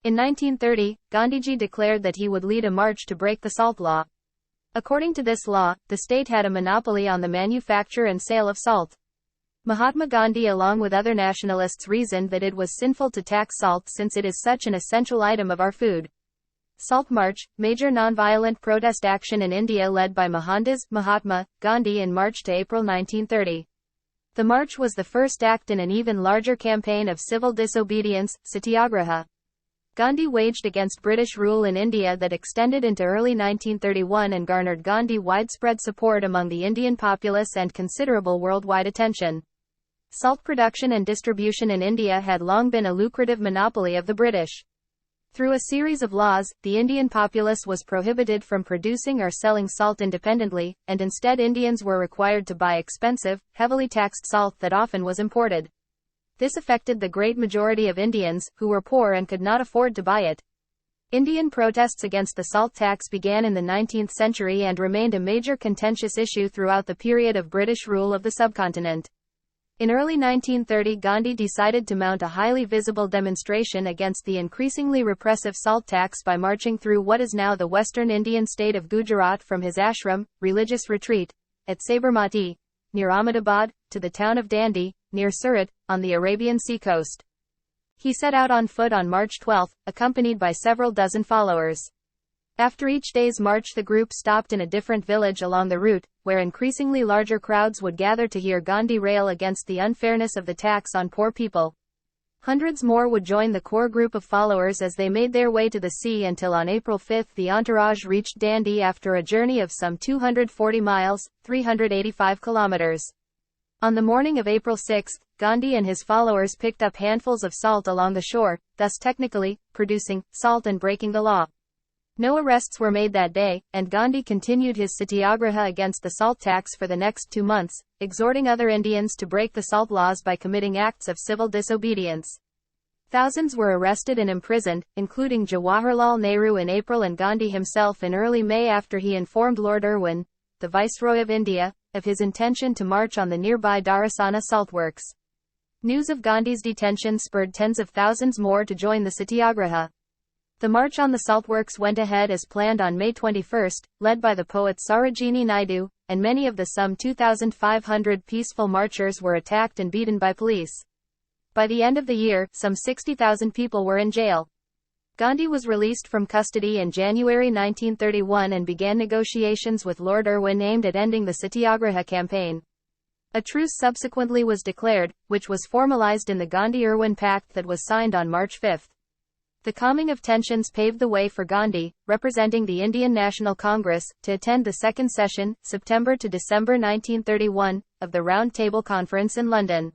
In 1930, Gandhiji declared that he would lead a march to break the salt law. According to this law, the state had a monopoly on the manufacture and sale of salt. Mahatma Gandhi along with other nationalists reasoned that it was sinful to tax salt since it is such an essential item of our food. Salt March, major non-violent protest action in India led by Mohandas Mahatma Gandhi in March to April 1930. The march was the first act in an even larger campaign of civil disobedience, satyagraha. Gandhi waged against British rule in India that extended into early 1931 and garnered Gandhi widespread support among the Indian populace and considerable worldwide attention. Salt production and distribution in India had long been a lucrative monopoly of the British. Through a series of laws, the Indian populace was prohibited from producing or selling salt independently, and instead Indians were required to buy expensive, heavily taxed salt that often was imported. This affected the great majority of Indians, who were poor and could not afford to buy it. Indian protests against the salt tax began in the 19th century and remained a major contentious issue throughout the period of British rule of the subcontinent. In early 1930, Gandhi decided to mount a highly visible demonstration against the increasingly repressive salt tax by marching through what is now the western Indian state of Gujarat from his ashram, religious retreat, at Sabarmati, near Ahmedabad, to the town of Dandi, near Surat, on the Arabian Sea coast. He set out on foot on March 12, accompanied by several dozen followers. After each day's march, the group stopped in a different village along the route, where increasingly larger crowds would gather to hear Gandhi rail against the unfairness of the tax on poor people. Hundreds more would join the core group of followers as they made their way to the sea until on April 5 the entourage reached Dandi after a journey of some 240 miles, 385 kilometers. On the morning of April 6, Gandhi and his followers picked up handfuls of salt along the shore, thus technically producing salt and breaking the law. No arrests were made that day, and Gandhi continued his satyagraha against the salt tax for the next 2 months, exhorting other Indians to break the salt laws by committing acts of civil disobedience. Thousands were arrested and imprisoned, including Jawaharlal Nehru in April and Gandhi himself in early May after he informed Lord Irwin, the Viceroy of India, of his intention to march on the nearby Dharasana salt works. News of Gandhi's detention spurred tens of thousands more to join the satyagraha. The march on the saltworks went ahead as planned on May 21, led by the poet Sarojini Naidu, and many of the some 2,500 peaceful marchers were attacked and beaten by police. By the end of the year, some 60,000 people were in jail. Gandhi was released from custody in January 1931 and began negotiations with Lord Irwin aimed at ending the satyagraha campaign. A truce subsequently was declared, which was formalized in the Gandhi-Irwin Pact that was signed on March 5. The calming of tensions paved the way for Gandhi, representing the Indian National Congress, to attend the second session, September to December 1931, of the Round Table Conference in London.